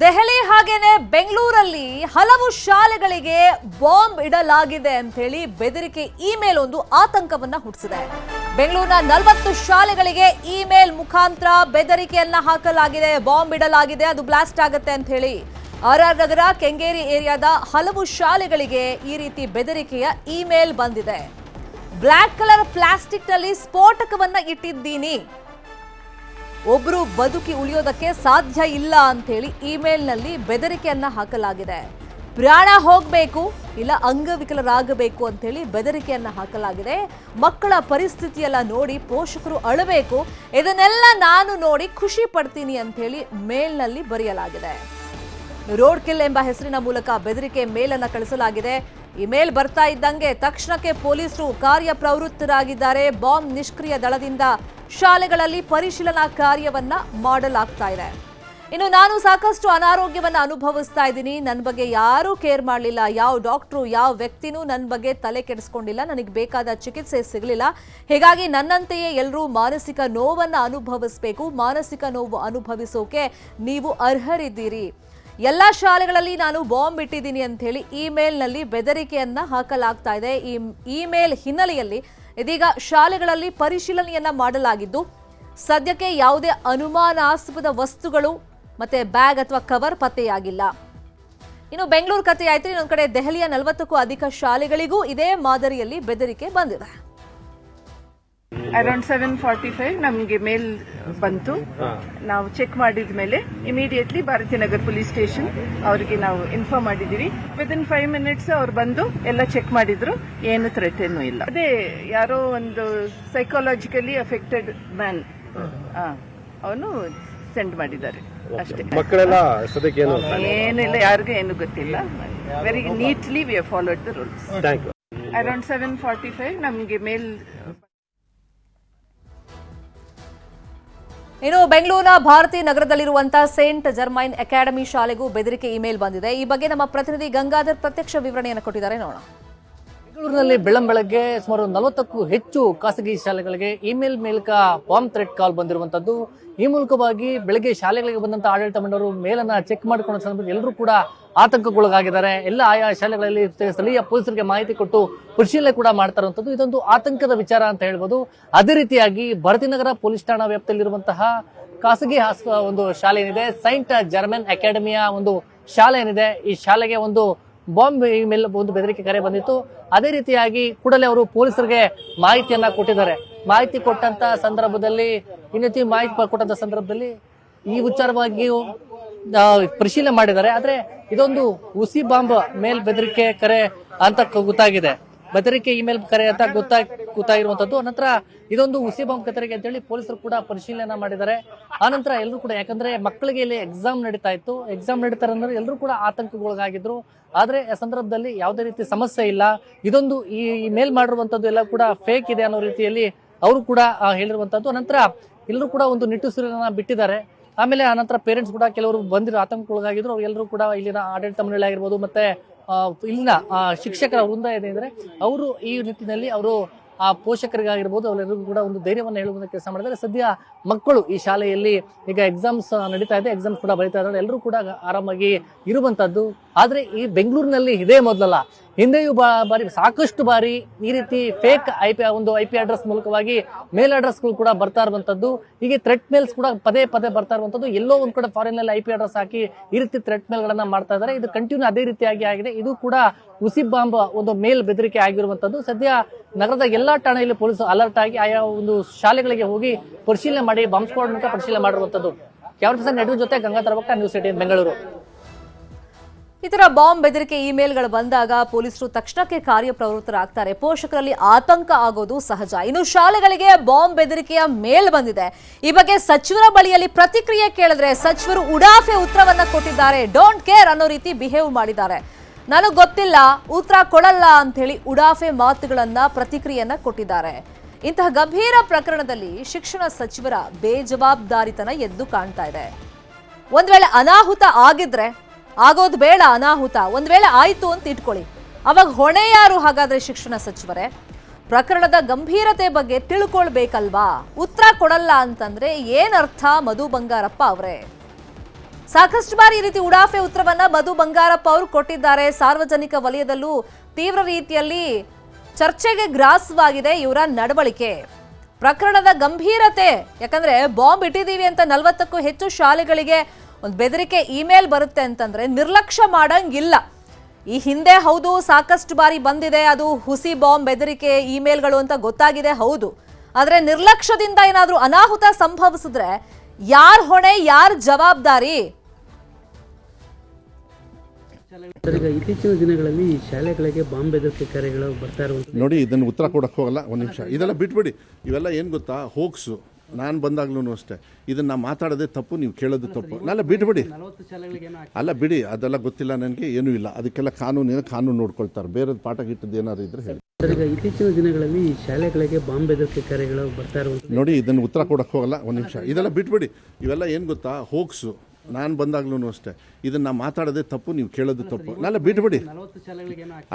ದೆಹಲಿ ಹಾಗೇನೆ ಬೆಂಗಳೂರಲ್ಲಿ ಹಲವು ಶಾಲೆಗಳಿಗೆ ಬಾಂಬ್ ಇಡಲಾಗಿದೆ ಅಂತ ಹೇಳಿ ಬೆದರಿಕೆ ಇಮೇಲ್ ಒಂದು ಆತಂಕವನ್ನ ಹುಟ್ಟಿಸಿದೆ. ಬೆಂಗಳೂರಿನ 40 ಶಾಲೆಗಳಿಗೆ ಇಮೇಲ್ ಮುಖಾಂತರ ಬೆದರಿಕೆಯನ್ನ ಹಾಕಲಾಗಿದೆ, ಬಾಂಬ್ ಇಡಲಾಗಿದೆ, ಅದು ಬ್ಲಾಸ್ಟ್ ಆಗುತ್ತೆ ಅಂತ ಹೇಳಿ. ಆರ್ಆರ್ ನಗರ, ಕೆಂಗೇರಿ ಏರಿಯಾದ ಹಲವು ಶಾಲೆಗಳಿಗೆ ಈ ರೀತಿ ಬೆದರಿಕೆಯ ಇಮೇಲ್ ಬಂದಿದೆ. ಬ್ಲಾಕ್ ಕಲರ್ ಪ್ಲಾಸ್ಟಿಕ್ ನಲ್ಲಿ ಸ್ಫೋಟಕವನ್ನ ಇಟ್ಟಿದ್ದೀನಿ, ಒಬ್ರು ಬದುಕಿ ಉಳಿಯೋದಕ್ಕೆ ಸಾಧ್ಯ ಇಲ್ಲ ಅಂತ ಹೇಳಿ ಇಮೇಲ್ ನಲ್ಲಿ ಬೆದರಿಕೆಯನ್ನ ಹಾಕಲಾಗಿದೆ. ಪ್ರಾಣ ಹೋಗಬೇಕು ಇಲ್ಲ ಅಂಗವಿಕಲರಾಗಬೇಕು ಅಂತ ಹೇಳಿ ಬೆದರಿಕೆಯನ್ನ ಹಾಕಲಾಗಿದೆ. ಮಕ್ಕಳ ಪರಿಸ್ಥಿತಿಯೆಲ್ಲ ನೋಡಿ ಪೋಷಕರು ಅಳಬೇಕು, ಇದನ್ನೆಲ್ಲ ನಾನು ನೋಡಿ ಖುಷಿ ಪಡ್ತೀನಿ ಅಂತ ಹೇಳಿ ಮೇಲ್ ನಲ್ಲಿ ಬರೆಯಲಾಗಿದೆ. ರೋಡ್ ಕಿಲ್ ಎಂಬ ಹೆಸರಿನ ಮೂಲಕ ಬೆದರಿಕೆ ಮೇಲನ್ನ ಕಳಿಸಲಾಗಿದೆ. ಈ ಮೇಲ್ ಬರ್ತಾ ಇದ್ದಂಗೆ ತಕ್ಷಣಕ್ಕೆ ಪೊಲೀಸರು ಕಾರ್ಯಪ್ರವೃತ್ತರಾಗಿದ್ದಾರೆ. ಬಾಂಬ್ ನಿಷ್ಕ್ರಿಯ ದಳದಿಂದ ಶಾಲೆಗಳಲ್ಲಿ ಪರಿಶೀಲನಾ ಕಾರ್ಯವನ್ನ ಮಾಡಲಾಗ್ತಾ ಇದೆ. ಇನ್ನು ನಾನು ಸಾಕಷ್ಟು ಅನಾರೋಗ್ಯವನ್ನ ಅನುಭವಿಸ್ತಾ ಇದ್ದೀನಿ, ನನ್ನ ಬಗ್ಗೆ ಯಾರೂ ಕೇರ್ ಮಾಡಲಿಲ್ಲ, ಯಾವ ಡಾಕ್ಟ್ರು ಯಾವ ವ್ಯಕ್ತಿನೂ ನನ್ನ ಬಗ್ಗೆ ತಲೆ ಕೆಡಿಸ್ಕೊಂಡಿಲ್ಲ, ನನಗೆ ಬೇಕಾದ ಚಿಕಿತ್ಸೆ ಸಿಗಲಿಲ್ಲ. ಹೀಗಾಗಿ ನನ್ನಂತೆಯೇ ಎಲ್ಲರೂ ಮಾನಸಿಕ ನೋವನ್ನ ಅನುಭವಿಸಬೇಕು, ಮಾನಸಿಕ ನೋವು ಅನುಭವಿಸೋಕೆ ನೀವು ಅರ್ಹರಿದ್ದೀರಿ. ಎಲ್ಲ ಶಾಲೆಗಳಲ್ಲಿ ನಾನು ಬಾಂಬ್ ಇಟ್ಟಿದ್ದೀನಿ ಅಂತ ಹೇಳಿ ಇಮೇಲ್ ನಲ್ಲಿ ಬೆದರಿಕೆಯನ್ನ ಹಾಕಲಾಗ್ತಾ ಇದೆ. ಈ ಇಮೇಲ್ ಹಿನ್ನೆಲೆಯಲ್ಲಿ ಇದೀಗ ಶಾಲೆಗಳಲ್ಲಿ ಪರಿಶೀಲನೆಯನ್ನ ಮಾಡಲಾಗಿದ್ದು, ಸದ್ಯಕ್ಕೆ ಯಾವುದೇ ಅನುಮಾನಾಸ್ಪದ ವಸ್ತುಗಳು ಮತ್ತೆ ಬ್ಯಾಗ್ ಅಥವಾ ಕವರ್ ಪತ್ತೆಯಾಗಿಲ್ಲ. ಇನ್ನು ಬೆಂಗಳೂರು ಕಥೆ ಆಯ್ತು. ಇನ್ನೊಂದು ಕಡೆ ದೆಹಲಿಯ 40ಕ್ಕೂ ಅಧಿಕ ಶಾಲೆಗಳಿಗೂ ಇದೇ ಮಾದರಿಯಲ್ಲಿ ಬೆದರಿಕೆ ಬಂದಿದೆ. ಅರೌಂಡ್ 7:45 ನಮಗೆ ಮೇಲ್ ಬಂತು. ನಾವು ಚೆಕ್ ಮಾಡಿದ ಮೇಲೆ ಇಮಿಡಿಯೇಟ್ಲಿ ಭಾರತೀಯ ನಗರ ಪೊಲೀಸ್ ಸ್ಟೇಷನ್ ಅವರಿಗೆ ನಾವು ಇನ್ಫಾರ್ಮ್ ಮಾಡಿದೀವಿ. ವಿದಿನ್ 5 ಮಿನಿಟ್ಸ್ ಅವ್ರು ಬಂದು ಎಲ್ಲ ಚೆಕ್ ಮಾಡಿದ್ರು, ಏನು ಥ್ರೆಟ್ ಏನೂ ಇಲ್ಲ. ಅದೇ ಯಾರೋ ಒಂದು ಸೈಕಾಲಜಿಕಲಿ ಅಫೆಕ್ಟೆಡ್ ಮ್ಯಾನ್ ಅವನು ಸೆಂಡ್ ಮಾಡಿದ್ದಾರೆ ಅಷ್ಟೇ. ಮಕ್ಕಳೆಲ್ಲ ಏನಿಲ್ಲ, ಯಾರಿಗೂ ಏನು ಗೊತ್ತಿಲ್ಲ. Very neatly we have followed the rules. Around 7:45 ನಮಗೆ ಮೇಲ್. ಇನ್ನು ಬೆಂಗಳೂರಿನ ಭಾರತೀಯ ನಗರದಲ್ಲಿರುವಂತಹ ಸೇಂಟ್ ಜರ್ಮೈನ್ ಅಕಾಡೆಮಿ ಶಾಲೆಗೂ ಬೆದರಿಕೆ ಇಮೇಲ್ ಬಂದಿದೆ. ಈ ಬಗ್ಗೆ ನಮ್ಮ ಪ್ರತಿನಿಧಿ ಗಂಗಾಧರ್ ಪ್ರತ್ಯಕ್ಷ ವಿವರಣೆಯನ್ನು ಕೊಟ್ಟಿದ್ದಾರೆ, ನೋಡೋಣ. ಬೆಂಗಳೂರಿನಲ್ಲಿ ಬೆಳ್ಳಂಬೆಳಗ್ಗೆ ಸುಮಾರು 40ಕ್ಕೂ ಹೆಚ್ಚು ಖಾಸಗಿ ಶಾಲೆಗಳಿಗೆ ಇಮೇಲ್ ಮೂಲಕ ಬಾಂಬ್ ಥ್ರೆಟ್ ಕಾಲ್ ಬಂದಿರುವಂತದ್ದು. ಈ ಮೂಲಕವಾಗಿ ಬೆಳಗ್ಗೆ ಶಾಲೆಗಳಿಗೆ ಬಂದಂತ ಆಡಳಿತ ಮಂಡಳಿಯವರು ಮೇಲನ್ನ ಚೆಕ್ ಮಾಡಿಕೊಂಡ ಸಂದರ್ಭದಲ್ಲಿ ಎಲ್ಲರೂ ಕೂಡ ಆತಂಕಕ್ಕೊಳಗಾಗಿದ್ದಾರೆ. ಎಲ್ಲ ಆಯಾ ಶಾಲೆಗಳಲ್ಲಿ ಸ್ಥಳೀಯ ಪೊಲೀಸರಿಗೆ ಮಾಹಿತಿ ಕೊಟ್ಟು ಪರಿಶೀಲನೆ ಕೂಡ ಮಾಡ್ತಾ ಇರುವಂತದ್ದು ಇದೊಂದು ಆತಂಕದ ವಿಚಾರ ಅಂತ ಹೇಳ್ಬೋದು. ಅದೇ ರೀತಿಯಾಗಿ ಭಾರತೀಯ ನಗರ ಪೊಲೀಸ್ ಠಾಣಾ ವ್ಯಾಪ್ತಿಯಲ್ಲಿರುವಂತಹ ಖಾಸಗಿ ಒಂದು ಶಾಲೆ ಏನಿದೆ, ಸೈಂಟ್ ಜರ್ಮನ್ ಅಕಾಡೆಮಿಯ ಒಂದು ಶಾಲೆ ಏನಿದೆ, ಈ ಶಾಲೆಗೆ ಒಂದು ಬಾಂಬ್ ಮೇಲೆ ಒಂದು ಬೆದರಿಕೆ ಕರೆ ಬಂದಿತ್ತು. ಅದೇ ರೀತಿಯಾಗಿ ಕೂಡಲೇ ಅವರು ಪೊಲೀಸರಿಗೆ ಮಾಹಿತಿಯನ್ನ ಕೊಟ್ಟಿದ್ದಾರೆ. ಮಾಹಿತಿ ಕೊಟ್ಟಂತ ಸಂದರ್ಭದಲ್ಲಿ ಈ ವಿಚಾರವಾಗಿಯೂ ಪರಿಶೀಲನೆ ಮಾಡಿದ್ದಾರೆ. ಆದ್ರೆ ಇದೊಂದು ಹುಸಿ ಬಾಂಬ್ ಮೇಲ್ ಬೆದರಿಕೆ ಕರೆ ಅಂತ ಗೊತ್ತಾಗಿದೆ. ಬೆದರಿಕೆ ಇಮೇಲ್ ಕರೆ ಅಂತ ಗೊತ್ತಾಗಿರುವಂತದ್ದು. ನಂತರ ಇದೊಂದು ಹುಸಿ ಬಾಂಬ್ ಕತರಿಗೆ ಅಂತ ಹೇಳಿ ಪೊಲೀಸರು ಕೂಡ ಪರಿಶೀಲನೆ ಮಾಡಿದ್ದಾರೆ. ಆನಂತರ ಎಲ್ಲರೂ ಕೂಡ, ಯಾಕಂದ್ರೆ ಮಕ್ಕಳಿಗೆ ಇಲ್ಲಿ ಎಕ್ಸಾಮ್ ನಡೀತಾ ಇತ್ತು, ಎಕ್ಸಾಮ್ ನಡೀತಾರೆ ಅಂದ್ರೆ ಎಲ್ಲರೂ ಕೂಡ ಆತಂಕಗೊಳಗಾಗಿದ್ರು. ಆದ್ರೆ ಆ ಸಂದರ್ಭದಲ್ಲಿ ಯಾವುದೇ ರೀತಿ ಸಮಸ್ಯೆ ಇಲ್ಲ, ಇದೊಂದು ಈ ಮೇಲ್ ಮಾಡಿರುವಂತದ್ದು ಎಲ್ಲ ಕೂಡ ಫೇಕ್ ಇದೆ ಅನ್ನೋ ರೀತಿಯಲ್ಲಿ ಅವರು ಕೂಡ ಹೇಳಿರುವಂತದ್ದು. ನಂತರ ಎಲ್ಲರೂ ಕೂಡ ಒಂದು ನಿಟ್ಟುಸಿರನ್ನ ಬಿಟ್ಟಿದ್ದಾರೆ. ಆಮೇಲೆ ಆನಂತರ ಪೇರೆಂಟ್ಸ್ ಕೂಡ ಕೆಲವರು ಬಂದಿರೋ ಆತಂಕಕ್ಕೊಳಗಾಗಿದ್ರು. ಎಲ್ಲರೂ ಕೂಡ ಇಲ್ಲಿನ ಆಡಳಿತ ಮಂಡಳಿ ಆಗಿರ್ಬೋದು ಮತ್ತೆ ಇಲ್ಲಿನ ಶಿಕ್ಷಕರ ವೃಂದ ಇದೆ ಅಂದ್ರೆ ಅವರು ಈ ನಿಟ್ಟಿನಲ್ಲಿ ಅವರು ಆ ಪೋಷಕರಿಗಾಗಿರ್ಬೋದು ಅವರೆಲ್ಲರಿಗೂ ಕೂಡ ಒಂದು ಧೈರ್ಯವನ್ನು ಹೇಳುವಂತ ಕೆಲಸ ಮಾಡಿದ್ದಾರೆ. ಸದ್ಯ ಮಕ್ಕಳು ಈ ಶಾಲೆಯಲ್ಲಿ ಈಗ ಎಕ್ಸಾಮ್ಸ್ ನಡೀತಾ ಇದೆ, ಎಕ್ಸಾಮ್ಸ್ ಕೂಡ ಬರೀತಾ ಇದ್ದಾರೆ, ಎಲ್ಲರೂ ಕೂಡ ಆರಾಮಾಗಿ ಇರುವಂತದ್ದು. ಆದ್ರೆ ಈ ಬೆಂಗಳೂರಿನಲ್ಲಿ ಇದೇ ಮೊದಲಲ್ಲ, ಹಿಂದೆಯೂ ಸಾಕಷ್ಟು ಬಾರಿ ಈ ರೀತಿ ಫೇಕ್ IP ಅಡ್ರೆಸ್ ಮೂಲಕವಾಗಿ ಮೇಲ್ ಅಡ್ರೆಸ್ಗಳು ಕೂಡ ಬರ್ತಾ ಇರುವಂತದ್ದು. ಹೀಗೆ ಥ್ರೆಟ್ ಮೇಲ್ಸ್ ಕೂಡ ಪದೇ ಪದೇ ಬರ್ತಾ ಇರುವಂತದ್ದು. ಎಲ್ಲೋ ಒಂದ್ ಕಡೆ ಫಾರಿನ್ ನಲ್ಲಿ IP ಅಡ್ರೆಸ್ ಹಾಕಿ ಈ ರೀತಿ ಥ್ರೆಟ್ ಮೇಲ್ ಗಳನ್ನ ಮಾಡ್ತಾ ಇದ್ದಾರೆ. ಇದು ಕಂಟಿನ್ಯೂ ಅದೇ ರೀತಿಯಾಗಿ ಆಗಿದೆ. ಇದು ಕೂಡ ಹುಸಿ ಬಾಂಬ್ ಒಂದು ಮೇಲ್ ಬೆದರಿಕೆ ಆಗಿರುವಂತದ್ದು. ಸದ್ಯ ನಗರದ ಎಲ್ಲಾ ಠಾಣೆಯಲ್ಲಿ ಪೊಲೀಸರು ಅಲರ್ಟ್ ಆಗಿ ಆಯಾ ಒಂದು ಶಾಲೆಗಳಿಗೆ ಹೋಗಿ ಪರಿಶೀಲನೆ ಮಾಡಿ ಬಾಂಬ್ ಸ್ಕ್ವಾಡ್ ಮೂಲಕ ಪರಿಶೀಲನೆ ಮಾಡಿರುವಂತದ್ದು. ಕ್ಯಾಮರಾ ನೆಡೂರ್ ಜೊತೆ ಗಂಗಾಧರ್ ಬಕ್ಕ, ನ್ಯೂಸ್ 18 ಬೆಂಗಳೂರು. ಈ ತರ ಬಾಂಬ್ ಬೆದರಿಕೆ ಇಮೇಲ್ಗಳು ಬಂದಾಗ ಪೊಲೀಸರು ತಕ್ಷಣಕ್ಕೆ ಕಾರ್ಯಪ್ರವೃತ್ತರಾಗ್ತಾರೆ. ಪೋಷಕರಲ್ಲಿ ಆತಂಕ ಆಗೋದು ಸಹಜ. ಇನ್ನು ಶಾಲೆಗಳಿಗೆ ಬಾಂಬ್ ಬೆದರಿಕೆಯ ಮೇಲ್ ಬಂದಿದೆ. ಈ ಬಗ್ಗೆ ಸಚಿವರ ಬಳಿಯಲ್ಲಿ ಪ್ರತಿಕ್ರಿಯೆ ಕೇಳಿದ್ರೆ ಸಚಿವರು ಉಡಾಫೆ ಉತ್ತರವನ್ನ ಕೊಟ್ಟಿದ್ದಾರೆ. ಡೋಂಟ್ ಕೇರ್ ಅನ್ನೋ ರೀತಿ ಬಿಹೇವ್ ಮಾಡಿದ್ದಾರೆ. ನನಗೆ ಗೊತ್ತಿಲ್ಲ, ಉತ್ತರ ಕೊಡಲ್ಲ ಅಂತ ಹೇಳಿ ಉಡಾಫೆ ಮಾತುಗಳನ್ನ ಪ್ರತಿಕ್ರಿಯೆಯನ್ನ ಕೊಟ್ಟಿದ್ದಾರೆ. ಇಂತಹ ಗಂಭೀರ ಪ್ರಕರಣದಲ್ಲಿ ಶಿಕ್ಷಣ ಸಚಿವರ ಬೇಜವಾಬ್ದಾರಿತನ ಎದ್ದು ಕಾಣ್ತಾ ಇದೆ. ಒಂದ್ ವೇಳೆ ಅನಾಹುತ ಆಗಿದ್ರೆ, ಆಗೋದು ಬೇಡ ಅನಾಹುತ, ಒಂದ್ ವೇಳೆ ಆಯ್ತು ಅಂತ ಇಟ್ಕೊಳ್ಳಿ, ಅವಾಗ ಹೊಣೆ ಯಾರು? ಹಾಗಾದ್ರೆ ಶಿಕ್ಷಣ ಸಚಿವರೇ. ಪ್ರಕರಣದ ಗಂಭೀರತೆ ಬಗ್ಗೆ ತಿಳ್ಕೊಳ್ಬೇಕಲ್ವಾ? ಉತ್ತರ ಕೊಡಲ್ಲ ಅಂತಂದ್ರೆ ಏನರ್ಥ? ಮಧು ಬಂಗಾರಪ್ಪ ಅವರೇ, ಸಾಕಷ್ಟು ಬಾರಿ ಈ ರೀತಿ ಉಡಾಫೆ ಉತ್ತರವನ್ನ ಮಧು ಬಂಗಾರಪ್ಪ ಅವರು ಕೊಟ್ಟಿದ್ದಾರೆ. ಸಾರ್ವಜನಿಕ ವಲಯದಲ್ಲೂ ತೀವ್ರ ರೀತಿಯಲ್ಲಿ ಚರ್ಚೆಗೆ ಗ್ರಾಸವಾಗಿದೆ ಇವರ ನಡವಳಿಕೆ. ಪ್ರಕರಣದ ಗಂಭೀರತೆ, ಯಾಕಂದ್ರೆ ಬಾಂಬ್ ಇಟ್ಟಿದ್ದೀವಿ ಅಂತ 40ಕ್ಕೂ ಹೆಚ್ಚು ಶಾಲೆಗಳಿಗೆ ಒಂದು ಬೆದರಿಕೆ ಇಮೇಲ್ ಬರುತ್ತೆ ಅಂತಂದ್ರೆ ನಿರ್ಲಕ್ಷ್ಯ ಮಾಡಂಗಿಲ್ಲ. ಈ ಹಿಂದೆ ಹೌದು ಸಾಕಷ್ಟು ಬಾರಿ ಬಂದಿದೆ, ಅದು ಹುಸಿ ಬಾಂಬ್ ಬೆದರಿಕೆ ಇಮೇಲ್ಗಳು ಅಂತ ಗೊತ್ತಾಗಿದೆ, ಹೌದು. ಆದ್ರೆ ನಿರ್ಲಕ್ಷ್ಯದಿಂದ ಏನಾದ್ರೂ ಅನಾಹುತ ಸಂಭವಿಸಿದ್ರೆ ಯಾರ್ ಹೊಣೆ, ಯಾರ್ ಜವಾಬ್ದಾರಿ? ಇತ್ತೀಚಿನ ದಿನಗಳಲ್ಲಿ ಈ ಶಾಲೆಗಳಿಗೆ ಬಾಂಬ್ ಬೆದರಿಕೆ ಕರೆಗಳು ಬರ್ತಾ ಇರುವಂತ ನೋಡಿ, ಇದನ್ನು ಉತ್ತರ ಕೊಡಕ್ಕೆ ಹೋಗಲ್ಲ. ಒಂದು ನಿಮಿಷ, ಇದೆಲ್ಲ ಬಿಟ್ಬಿಡಿ. ಇವೆಲ್ಲ ಏನು ಗೊತ್ತಾ, ಹೋಗ್ಸು. ನಾನು ಬಂದಾಗ್ಲೂ ಅಷ್ಟೇ ಇದನ್ನ ಮಾತಾಡೋದೇ ತಪ್ಪು, ನೀವು ಕೇಳೋದು ತಪ್ಪು. ನಾಳೆ ಬಿಟ್ಬಿಡಿ. ಅಲ್ಲ ಬಿಡಿ, ಅದೆಲ್ಲ ಗೊತ್ತಿಲ್ಲ ನನಗೆ, ಏನೂ ಇಲ್ಲ. ಅದಕ್ಕೆಲ್ಲ ಕಾನೂನು ನೋಡ್ಕೊಳ್ತಾರೆ. ಬೇರೆ ಪಾಠ ಗಿಟ್ಟದ್ದು ಏನಾದ್ರು ಇದ್ರೆ ಹೇಳಿ. ಇತ್ತೀಚಿನ ದಿನಗಳಲ್ಲಿ ಈ ಶಾಲೆಗಳಿಗೆ ಬಾಂಬ್ ಬೆದರಿಕೆ ಕರೆಗಳು ಬರ್ತಾ ಇರುವಂತ ನೋಡಿ, ಇದನ್ನು ಉತ್ತರ ಕೊಡಕ್ಕೆ ಹೋಗಲ್ಲ. ಒಂದು ನಿಮಿಷ, ಇದೆಲ್ಲ ಬಿಟ್ಬಿಡಿ. ಇವೆಲ್ಲ ಏನು ಗೊತ್ತಾ, ಹೋಗ್ಸು. ನಾನು ಬಂದಾಗ್ಲೂ ಅಷ್ಟೇ ಇದನ್ನ ಮಾತಾಡೋದೇ ತಪ್ಪು, ನೀವು ಕೇಳೋದು ತಪ್ಪು. ನಾಳೆ ಬಿಟ್ಬಿಡಿ.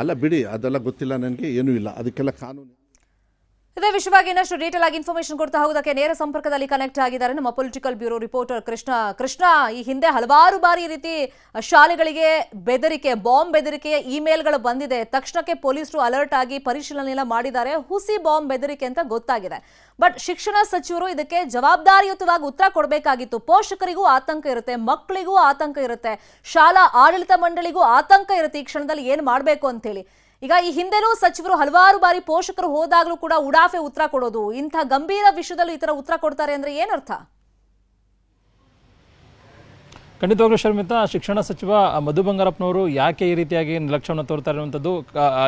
ಅಲ್ಲ ಬಿಡಿ, ಅದೆಲ್ಲ ಗೊತ್ತಿಲ್ಲ ನನಗೆ, ಏನೂ ಇಲ್ಲ. ಅದಕ್ಕೆಲ್ಲ ಕಾನೂನು. ಇದೇ ವಿಷಯವಾಗಿ ಇನ್ನಷ್ಟು ಡೀಟೇಲ್ ಆಗಿ ಇನ್ಫಾರ್ಮೇಶನ್ ಕೊಡ್ತಾ ಹೋಗೋದಕ್ಕೆ ನೇರ ಸಂಪರ್ಕದಲ್ಲಿ ಕನೆಕ್ಟ್ ಆಗಿದ್ದಾರೆ ನಮ್ಮ ಪೊಲಿಟಿಕಲ್ ಬ್ಯೂರೋ ರಿಪೋರ್ಟರ್ ಕೃಷ್ಣ. ಈ ಹಿಂದೆ ಹಲವಾರು ಬಾರಿ ಈ ರೀತಿ ಶಾಲೆಗಳಿಗೆ ಬೆದರಿಕೆ, ಬಾಂಬ್ ಬೆದರಿಕೆಯ ಇಮೇಲ್ಗಳು ಬಂದಿದೆ. ತಕ್ಷಣಕ್ಕೆ ಪೊಲೀಸರು ಅಲರ್ಟ್ ಆಗಿ ಪರಿಶೀಲನೆ ಎಲ್ಲ ಮಾಡಿದ್ದಾರೆ. ಹುಸಿ ಬಾಂಬ್ ಬೆದರಿಕೆ ಅಂತ ಗೊತ್ತಾಗಿದೆ. ಬಟ್ ಶಿಕ್ಷಣ ಸಚಿವರು ಇದಕ್ಕೆ ಜವಾಬ್ದಾರಿಯುತವಾಗಿ ಉತ್ತರ ಕೊಡಬೇಕಾಗಿತ್ತು. ಪೋಷಕರಿಗೂ ಆತಂಕ ಇರುತ್ತೆ, ಮಕ್ಕಳಿಗೂ ಆತಂಕ ಇರುತ್ತೆ, ಶಾಲಾ ಆಡಳಿತ ಮಂಡಳಿಗೂ ಆತಂಕ ಇರುತ್ತೆ ಈ ಕ್ಷಣದಲ್ಲಿ ಏನು ಮಾಡಬೇಕು ಅಂತೇಳಿ. ಈಗ ಈ ಹಿಂದೆನೂ ಸಚಿವರು ಹಲವಾರು ಬಾರಿ ಪೋಷಕರು ಹೋದಾಗ್ಲೂ ಕೂಡ ಉಡಾಫೆ ಉತ್ತರ ಕೊಡೋದು, ಇಂಥ ಗಂಭೀರ ವಿಷಯದಲ್ಲೂ ಈ ತರ ಉತ್ತರ ಕೊಡ್ತಾರೆ ಅಂದ್ರೆ ಏನರ್ಥ? ಖಂಡಿತವಾಗ್ಲೂ ಶರ್ಮಿತಾ, ಶಿಕ್ಷಣ ಸಚಿವ ಮಧು ಬಂಗಾರಪ್ಪನವರು ಯಾಕೆ ಈ ರೀತಿಯಾಗಿ ನಿರ್ಲಕ್ಷ್ಯವನ್ನು ತೋರ್ತಾ ಇರುವಂಥದ್ದು,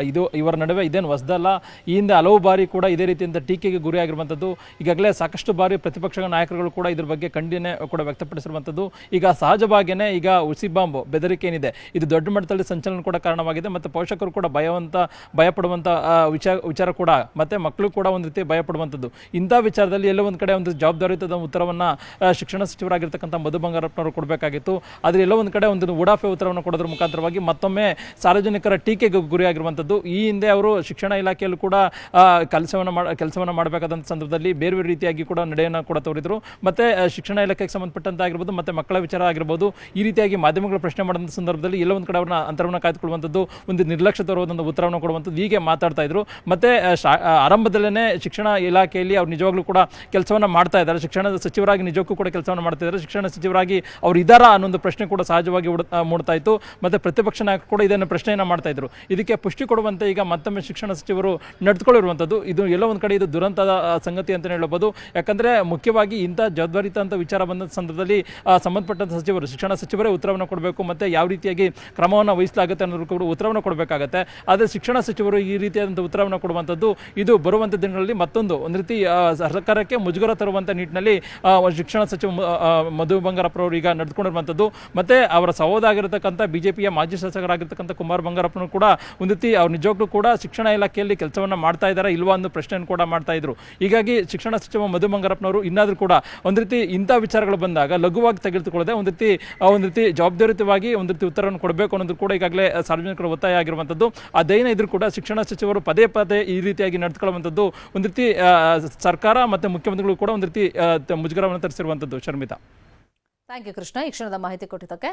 ಇದು ಇವರ ನಡುವೆ ಇದೇನು ಹೊಸದಲ್ಲ. ಈ ಹಿಂದೆ ಹಲವು ಬಾರಿ ಕೂಡ ಇದೇ ರೀತಿಯಿಂದ ಟೀಕೆಗೆ ಗುರಿಯಾಗಿರುವಂಥದ್ದು. ಈಗಾಗಲೇ ಸಾಕಷ್ಟು ಬಾರಿ ಪ್ರತಿಪಕ್ಷ ನಾಯಕರುಗಳು ಕೂಡ ಇದ್ರ ಬಗ್ಗೆ ಖಂಡನೆ ಕೂಡ ವ್ಯಕ್ತಪಡಿಸಿರುವಂಥದ್ದು. ಈಗ ಸಹಜವಾಗಿಯೇ ಈಗ ಹುಸಿ ಬಾಂಬ್ ಬೆದರಿಕೆ ಏನಿದೆ, ಇದು ದೊಡ್ಡ ಮಟ್ಟದಲ್ಲಿ ಸಂಚಲನ ಕೂಡ ಕಾರಣವಾಗಿದೆ. ಮತ್ತು ಪೋಷಕರು ಕೂಡ ಭಯಪಡುವಂಥ ವಿಚಾರ ಕೂಡ, ಮತ್ತೆ ಮಕ್ಕಳು ಕೂಡ ಒಂದು ರೀತಿ ಭಯಪಡುವಂಥದ್ದು. ಇಂಥ ವಿಚಾರದಲ್ಲಿ ಎಲ್ಲೋ ಒಂದು ಕಡೆ ಒಂದು ಜವಾಬ್ದಾರಿಯುತ ಉತ್ತರವನ್ನು ಶಿಕ್ಷಣ ಸಚಿವರಾಗಿರ್ತಕ್ಕಂಥ ಮಧು ಬಂಗಾರಪ್ಪನವರು ಕೊಡಬೇಕಾಗಿತ್ತು. ಆದ್ರೆ ಎಲ್ಲೋ ಒಂದು ಕಡೆ ಒಂದು ಉಡಾಫೆ ಉತ್ತರವನ್ನು ಕೊಡೋದ್ರ ಮುಖಾಂತರವಾಗಿ ಮತ್ತೊಮ್ಮೆ ಸಾರ್ವಜನಿಕರ ಟೀಕೆಗೆ ಗುರಿಯಾಗಿರುವಂಥದ್ದು. ಈ ಹಿಂದೆ ಅವರು ಶಿಕ್ಷಣ ಇಲಾಖೆಯಲ್ಲೂ ಕೂಡ ಕೆಲಸವನ್ನು ಮಾಡಬೇಕಾದಂಥ ಸಂದರ್ಭದಲ್ಲಿ ಬೇರೆ ಬೇರೆ ರೀತಿಯಾಗಿ ಕೂಡ ನಡೆಯನ್ನು ಕೂಡ ತೋರಿದ್ರು. ಮತ್ತೆ ಶಿಕ್ಷಣ ಇಲಾಖೆಗೆ ಸಂಬಂಧಪಟ್ಟಂತ ಆಗಿರ್ಬೋದು, ಮತ್ತೆ ಮಕ್ಕಳ ವಿಚಾರ ಆಗಿರ್ಬೋದು, ಈ ರೀತಿಯಾಗಿ ಮಾಧ್ಯಮಗಳ ಪ್ರಶ್ನೆ ಮಾಡುವಂಥ ಸಂದರ್ಭದಲ್ಲಿ ಎಲ್ಲೋ ಒಂದು ಕಡೆ ಅವ್ರನ್ನ ಅಂತರವನ್ನು ಕಾಯ್ದುಕೊಳ್ಳುವಂಥದ್ದು, ಒಂದು ನಿರ್ಲಕ್ಷ್ಯ ತರುವಂಥ ಉತ್ತರವನ್ನು ಕೊಡುವಂಥದ್ದು, ಹೀಗೆ ಮಾತಾಡ್ತಾ ಇದ್ರು. ಮತ್ತೆ ಆರಂಭದಲ್ಲೇ ಶಿಕ್ಷಣ ಇಲಾಖೆಯಲ್ಲಿ ಅವ್ರು ನಿಜವಾಗ್ಲೂ ಕೂಡ ಕೆಲಸವನ್ನ ಮಾಡ್ತಾ ಇದ್ದಾರೆ. ಶಿಕ್ಷಣ ಸಚಿವರಾಗಿ ನಿಜಕ್ಕೂ ಕೂಡ ಕೆಲಸವನ್ನು ಮಾಡ್ತಾ ಇದ್ದಾರೆ. ಶಿಕ್ಷಣ ಸಚಿವರಾಗಿ ಅವ್ರು ಇದ್ದಾರಾ ಅನ್ನೊಂದು ಪ್ರಶ್ನೆ ಕೂಡ ಸಹಜವಾಗಿ ಮೂಡ್ತಾ ಇತ್ತು. ಮತ್ತೆ ಪ್ರತಿಪಕ್ಷ ನಾಯಕರು ಕೂಡ ಇದನ್ನು ಪ್ರಶ್ನೆಯನ್ನ ಮಾಡ್ತಾ ಇದ್ರು. ಇದಕ್ಕೆ ಪುಷ್ಟಿ ಕೊಡುವಂತೆ ಈಗ ಮತ್ತೊಮ್ಮೆ ಶಿಕ್ಷಣ ಸಚಿವರು ನಡೆದುಕೊಳ್ಳಿರುವಂಥದ್ದು ಇದು ಎಲ್ಲೋ ಒಂದು ಕಡೆ ಇದು ದುರಂತದ ಸಂಗತಿ ಅಂತ ಹೇಳಬಹುದು. ಯಾಕಂದ್ರೆ ಮುಖ್ಯವಾಗಿ ಇಂಥ ಜವಾಬ್ದಾರಿತ ಅಂತ ವಿಚಾರ ಬಂದ ಸಂದರ್ಭದಲ್ಲಿ ಸಂಬಂಧಪಟ್ಟಂತ ಸಚಿವರು, ಶಿಕ್ಷಣ ಸಚಿವರೇ ಉತ್ತರವನ್ನು ಕೊಡಬೇಕು, ಮತ್ತೆ ಯಾವ ರೀತಿಯಾಗಿ ಕ್ರಮವನ್ನು ವಹಿಸಲಾಗುತ್ತೆ ಅನ್ನೋದು ಕೂಡ ಉತ್ತರವನ್ನು ಕೊಡಬೇಕಾಗತ್ತೆ. ಆದರೆ ಶಿಕ್ಷಣ ಸಚಿವರು ಈ ರೀತಿಯಾದಂಥ ಉತ್ತರವನ್ನು ಕೊಡುವಂಥದ್ದು ಇದು ಬರುವಂಥ ದಿನಗಳಲ್ಲಿ ಮತ್ತೊಂದು ರೀತಿ ಸರ್ಕಾರಕ್ಕೆ ಮುಜುಗರ ತರುವಂಥ ನಿಟ್ಟಿನಲ್ಲಿ ಶಿಕ್ಷಣ ಸಚಿವ ಮಧು ಬಂಗಾರಪ್ಪನವರು ಈಗ ನಡೆದುಕೊಂಡಿರುವಂಥದ್ದು. ಮತ್ತೆ ಅವರ ಸಹೋದರಾಗಿರತಕ್ಕಂಥ ಬಿಜೆಪಿಯ ಮಾಜಿ ಶಾಸಕರಾಗಿರ್ತಕ್ಕಂಥ ಕುಮಾರ್ ಬಂಗಾರಪ್ಪನವರು ಕೂಡ ಒಂದು ರೀತಿ ಅವ್ರು ನಿಜವಾಗ್ಲೂ ಕೂಡ ಶಿಕ್ಷಣ ಇಲಾಖೆಯಲ್ಲಿ ಕೆಲಸವನ್ನ ಮಾಡ್ತಾ ಇದ್ದಾರೆ ಇಲ್ವಾ ಅನ್ನೋ ಪ್ರಶ್ನೆಯನ್ನು ಕೂಡ ಮಾಡ್ತಾ ಇದ್ರು. ಹೀಗಾಗಿ ಶಿಕ್ಷಣ ಸಚಿವ ಮಧು ಬಂಗಾರಪ್ಪನವರು ಇನ್ನಾದ್ರೂ ಕೂಡ ಒಂದು ರೀತಿ ಇಂಥ ವಿಚಾರಗಳು ಬಂದಾಗ ಲಘುವಾಗಿ ತೆಗೆದುಕೊಳ್ಳದೆ ಒಂದು ರೀತಿ ಜವಾಬ್ದಾರಿಯುತವಾಗಿ ಒಂದು ರೀತಿ ಉತ್ತರವನ್ನು ಕೊಡಬೇಕು ಅನ್ನೋದು ಕೂಡ ಈಗಾಗಲೇ ಸಾರ್ವಜನಿಕರ ಒತ್ತಾಯ ಆಗಿರುವಂಥದ್ದು. ಅದೇನೇ ಇದ್ರೂ ಕೂಡ ಶಿಕ್ಷಣ ಸಚಿವರು ಪದೇ ಈ ರೀತಿಯಾಗಿ ನಡೆದುಕೊಳ್ಳುವಂಥದ್ದು ಒಂದು ರೀತಿ ಸರ್ಕಾರ ಮತ್ತೆ ಮುಖ್ಯಮಂತ್ರಿಗಳು ಕೂಡ ಒಂದು ರೀತಿ ಮುಜುಗರವನ್ನು ತರಿಸಿರುವಂಥದ್ದು. ಶರ್ಮಿತಾ, ಥ್ಯಾಂಕ್ ಯು ಕೃಷ್ಣ ಈ ಕ್ಷಣದ ಮಾಹಿತಿ ಕೊಟ್ಟಿದ್ದಕ್ಕೆ.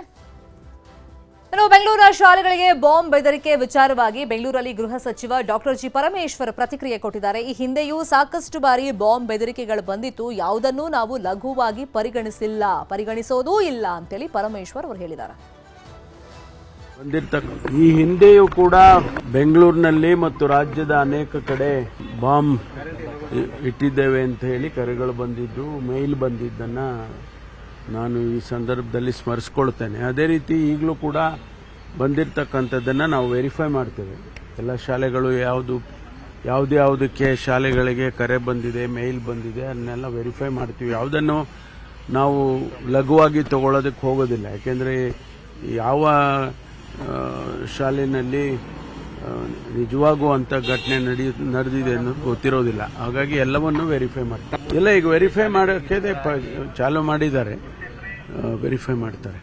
ಇನ್ನು ಬೆಂಗಳೂರಿನ ಶಾಲೆಗಳಿಗೆ ಬಾಂಬ್ ಬೆದರಿಕೆ ವಿಚಾರವಾಗಿ ಬೆಂಗಳೂರಲ್ಲಿ ಗೃಹ ಸಚಿವ ಡಾಕ್ಟರ್ ಜಿ ಪರಮೇಶ್ವರ್ ಪ್ರತಿಕ್ರಿಯೆ ಕೊಟ್ಟಿದ್ದಾರೆ. ಈ ಹಿಂದೆಯೂ ಸಾಕಷ್ಟು ಬಾರಿ ಬಾಂಬ್ ಬೆದರಿಕೆಗಳು ಬಂದಿತ್ತು, ಯಾವುದನ್ನೂ ನಾವು ಲಘುವಾಗಿ ಪರಿಗಣಿಸೋದೂ ಇಲ್ಲ ಅಂತೇಳಿ ಪರಮೇಶ್ವರ್ ಅವರು ಹೇಳಿದ್ದಾರೆ. ಈ ಹಿಂದೆಯೂ ಕೂಡ ಬೆಂಗಳೂರಿನಲ್ಲಿ ಮತ್ತು ರಾಜ್ಯದ ಅನೇಕ ಕಡೆ ಬಾಂಬ್ ಇಟ್ಟಿದ್ದೇವೆ ಅಂತ ಹೇಳಿ ಕರೆಗಳು ಬಂದಿದ್ದು, ಮೇಲ್ ಬಂದಿದ್ದನ್ನ ನಾನು ಈ ಸಂದರ್ಭದಲ್ಲಿ ಸ್ಮರಿಸ್ಕೊಳ್ತೇನೆ. ಅದೇ ರೀತಿ ಈಗಲೂ ಕೂಡ ಬಂದಿರತಕ್ಕಂಥದ್ದನ್ನು ನಾವು ವೆರಿಫೈ ಮಾಡ್ತೇವೆ. ಎಲ್ಲ ಶಾಲೆಗಳು ಯಾವುದಕ್ಕೆ ಶಾಲೆಗಳಿಗೆ ಕರೆ ಬಂದಿದೆ, ಮೇಲ್ ಬಂದಿದೆ ಅದನ್ನೆಲ್ಲ ವೆರಿಫೈ ಮಾಡ್ತೀವಿ. ಯಾವುದನ್ನು ನಾವು ಲಘುವಾಗಿ ತಗೊಳ್ಳೋದಕ್ಕೆ ಹೋಗೋದಿಲ್ಲ. ಯಾಕೆಂದರೆ ಯಾವ ಶಾಲೆಯಲ್ಲಿ ನಿಜವಾಗೂ ಅಂತ ಘಟನೆ ನಡೆದಿದೆ ಅನ್ನೋದು ಗೊತ್ತಿರೋದಿಲ್ಲ. ಹಾಗಾಗಿ ಎಲ್ಲವನ್ನೂ ವೆರಿಫೈ ಮಾಡ್ತಾರೆ. ಎಲ್ಲ ಈಗ ವೆರಿಫೈ ಮಾಡೋಕ್ಕೆ ಚಾಲೂ ಮಾಡಿದ್ದಾರೆ, ವೆರಿಫೈ ಮಾಡ್ತಾರೆ.